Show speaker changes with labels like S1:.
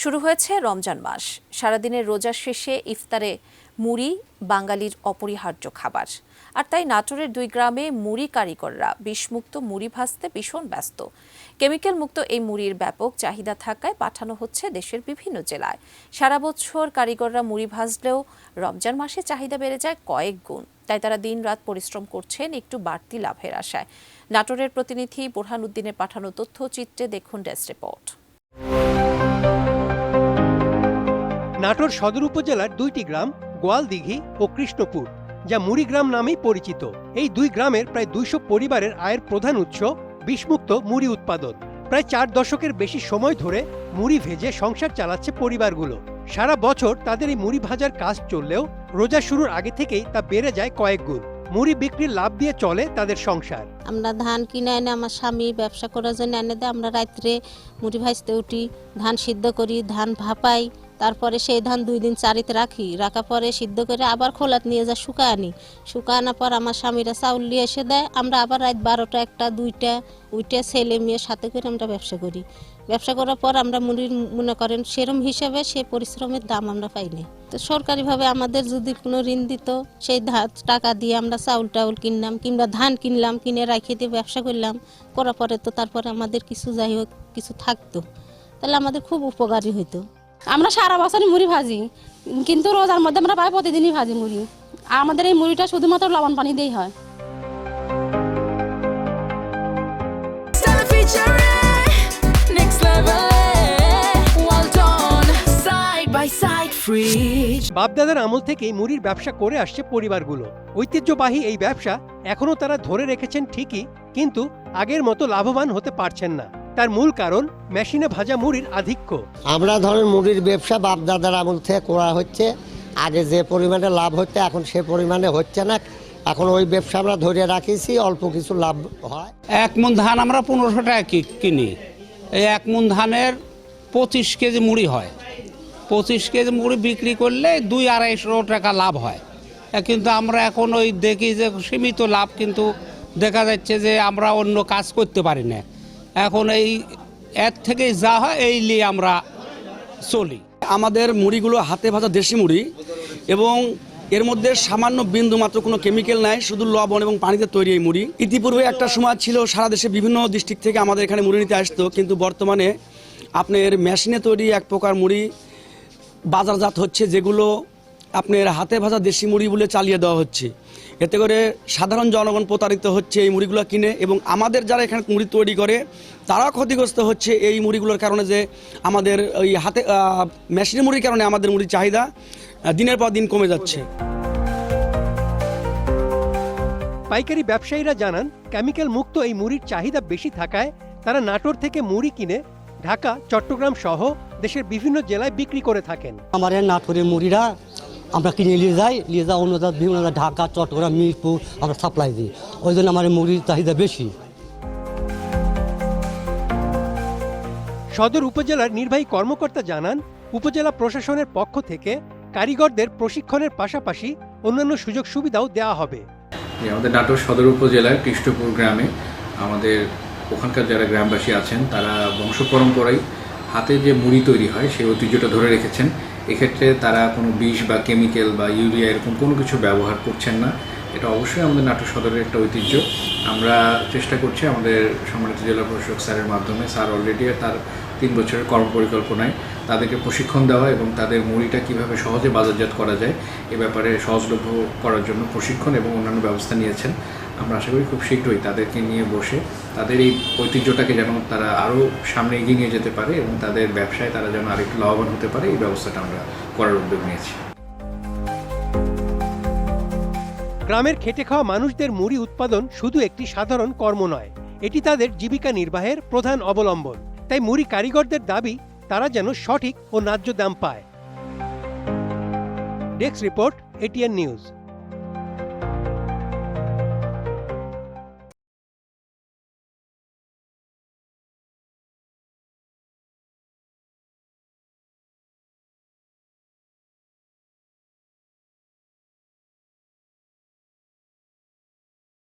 S1: শুরু হয়েছে রমজান মাস। সারাদিনের রোজা শেষে ইফতারে মুড়ি বাঙালির অপরিহার্য খাবার। আর তাই নাটোরের 2 গ্রামে মুড়ি কারিগররা বিষমুক্ত মুড়ি ভাজতে ভীষণ ব্যস্ত। কেমিক্যাল মুক্ত এই মুড়ির ব্যাপক চাহিদা থাকায় পাঠানো হচ্ছে দেশের বিভিন্ন জেলায়। সারা বছর কারিগররা মুড়ি ভাজলেও রমজান মাসে চাহিদা বেড়ে যায় কয়েক গুণ। তাই তারা দিন-রাত পরিশ্রম করছেন একটু বাড়তি লাভের আশায়। নাটোরের প্রতিনিধি বোরহান উদ্দিনের পাঠানো তথ্যচিত্রে দেখুন ডেস্ক রিপোর্ট।
S2: নাটোর সদর উপজেলার 2টি গ্রাম গোয়ালদিঘি ও কৃষ্ণপুর, যা মুড়ি গ্রাম নামেই পরিচিত। এই 2 গ্রামের প্রায় 200 পরিবারের আয়ের প্রধান উৎস বিষমুক্ত মুড়ি উৎপাদন। প্রায় 4 দশকের বেশি সময় ধরে মুড়ি ভেজে সংসার চালাচ্ছে পরিবারগুলো। সারা বছর তাদের এই মুড়ি ভাজার কাজ চললেও রোজা শুরুর আগে থেকেই তা বেড়ে যায় কয়েক গুণ। মুড়ি বিক্রির লাভ দিয়ে চলে তাদের সংসার।
S3: আমরা ধান কিনে এনে আমার স্বামী ব্যবসা করার জন্য এনে দেয়। আমরা রাত্রে মুড়ি ভাজতে উঠি, ধান সিদ্ধ করি, ধান ভাপাই, তারপরে সেই ধান 2 দিন চারিতে রাখার পরে সিদ্ধ করে আবার খোলাত নিয়ে যা শুকা আনি। শুকা আনার পর আমার স্বামীরা চাউল নিয়ে এসে দেয়। আমরা আবার রাত 12টা 1টা 2টা উঠে ছেলে মেয়ে সাথে করে আমরা ব্যবসা করি। ব্যবসা করার পর আমরা মুড়ির মনে করেন সেরম হিসাবে সে পরিশ্রমের দাম আমরা পাইনি। তো সরকারিভাবে আমাদের যদি কোনো ঋণ দিত, সেই টাকা দিয়ে আমরা চাউল টাউল কিনলাম কিংবা ধান কিনলাম, কিনে রাখে দিয়ে ব্যবসা করলাম। করার পরে তো তারপরে আমাদের কিছু যাই হোক কিছু থাকতো, তাহলে আমাদের খুব উপকারী হইতো।
S4: আমরা সারা বছরই মুড়ি ভাজি, কিন্তু রোজার মধ্যে আমরা প্রায় প্রতিদিনই ভাজি মুড়ি। আমাদের এই মুড়িটা শুধুমাত্র লবণ পানি দিয়েই হয়।
S2: বাপদাদার আমল থেকেই মুড়ির ব্যবসা করে আসছে পরিবারগুলো। ঐতিহ্যবাহী এই ব্যবসা এখনো তারা ধরে রেখেছেন ঠিকই, কিন্তু আগের মতো লাভবান হতে পারছেন না। তার মূল কারণ মেশিনে ভাজা মুড়ির আধিক্য।
S5: আমরা ধরেন মুড়ির ব্যবসা বাপদাদার আমল থেকে করা হচ্ছে। আগে যে পরিমাণে লাভ হতো এখন সে পরিমাণে হচ্ছে না। এখন ওই ব্যবসা আমরা ধরে রাখিছি, অল্প কিছু লাভ হয়।
S6: 1 মণ ধান আমরা 1500 টাকা কিনি। এই 1 মণ ধানের 25 কেজি মুড়ি হয়। 25 কেজি মুড়ি বিক্রি করলে 200-250 টাকা লাভ হয়। কিন্তু আমরা এখন ওই দেখি যে সীমিত লাভ, কিন্তু দেখা যাচ্ছে যে আমরা অন্য কাজ করতে পারি না। এখন এই এর থেকে যা হয় এই নিয়ে আমরা চলি।
S7: আমাদের মুড়িগুলো হাতে ভাজা দেশি মুড়ি, এবং এর মধ্যে সামান্য বিন্দু মাত্র কোনো কেমিক্যাল নাই, শুধু লবণ এবং পানিতে তৈরি এই মুড়ি। ইতিপূর্বে একটা সময় ছিল সারা দেশে বিভিন্ন ডিস্ট্রিক্ট থেকে আমাদের এখানে মুড়ি নিতে আসতো, কিন্তু বর্তমানে আপনার মেশিনে তৈরি এক প্রকার মুড়ি বাজারজাত হচ্ছে, যেগুলো আপনার হাতে ভাজা দেশি মুড়ি বলে চালিয়ে দেওয়া হচ্ছে। এতে করে সাধারণ জনগণ প্রতারিত হচ্ছে এই মুড়িগুলো কিনে, এবং আমাদের যারা এখানে মুড়ি তৈরি করে তারাও ক্ষতিগ্রস্ত হচ্ছে এই মুড়িগুলোর কারণে। যে আমাদের ওই হাতে মেশিনের মুড়ির কারণে আমাদের মুড়ির চাহিদা দিনের পর দিন কমে যাচ্ছে।
S2: পাইকারি ব্যবসায়ীরা জানান, কেমিক্যাল মুক্ত এই মুড়ির চাহিদা বেশি থাকায় তারা নাটোর থেকে মুড়ি কিনে ঢাকা, চট্টগ্রাম সহ দেশের বিভিন্ন জেলায় বিক্রি করে থাকেন।
S8: আমাদের নাটোরের মুড়িরা আমরা কিনে নিয়ে যাই অন্য বিভিন্ন ঢাকা, চট্টগ্রাম, মিরপুর আমরা সাপ্লাই দিই। ওই জন্য আমার মুড়ির চাহিদা বেশি।
S2: সদর উপজেলার নির্বাহী কর্মকর্তা জানান, উপজেলা প্রশাসনের পক্ষ থেকে কারিগরদের প্রশিক্ষণের পাশাপাশি অন্যান্য সুযোগ সুবিধাও দেওয়া হবে।
S9: আমাদের নাটোর সদর উপজেলার কৃষ্ণপুর গ্রামে আমাদের ওখানকার যারা গ্রামবাসী আছেন তারা বংশ পরম্পরায় হাতে যে মুড়ি তৈরি হয় সেই ঐতিহ্যটা ধরে রেখেছেন। এক্ষেত্রে তারা কোনো বিষ বা কেমিক্যাল বা ইউরিয়া এরকম কোনো কিছু ব্যবহার করছেন না। এটা অবশ্যই আমাদের নাটোর সদরের একটা ঐতিহ্য। আমরা চেষ্টা করছি আমাদের সম্মানিত জেলা প্রশাসক স্যারের মাধ্যমে। স্যার অলরেডি তার 3 বছরের কর্মপরিকল্পনায় তাদেরকে প্রশিক্ষণ দেওয়া এবং তাদের মুড়িটা কীভাবে সহজে বাজারজাত করা যায় এ ব্যাপারে সহজলভ্য করার জন্য প্রশিক্ষণ এবং অন্যান্য ব্যবস্থা নিয়েছেন। আমরা আশা করি খুব শীঘ্রই তাদেরকে নিয়ে বসে তাদের এই ঐতিহ্যটাকে যেন তারা আরও সামনে এগিয়ে নিয়ে যেতে পারে এবং তাদের ব্যবসায় তারা যেন আরেকটু লাভবান হতে পারে, এই ব্যবস্থাটা আমরা করার উদ্যোগ নিয়েছি।
S2: গ্রামের খেটে খাওয়া মানুষদের মুড়ি উৎপাদন শুধু একটি সাধারণ কর্ম নয়, এটি তাদের জীবিকা নির্বাহের প্রধান অবলম্বন। তাই মুড়ি কারিগরদের দাবি তারা যেন সঠিক ও ন্যায্য দাম পায়। Desk report, ATN news.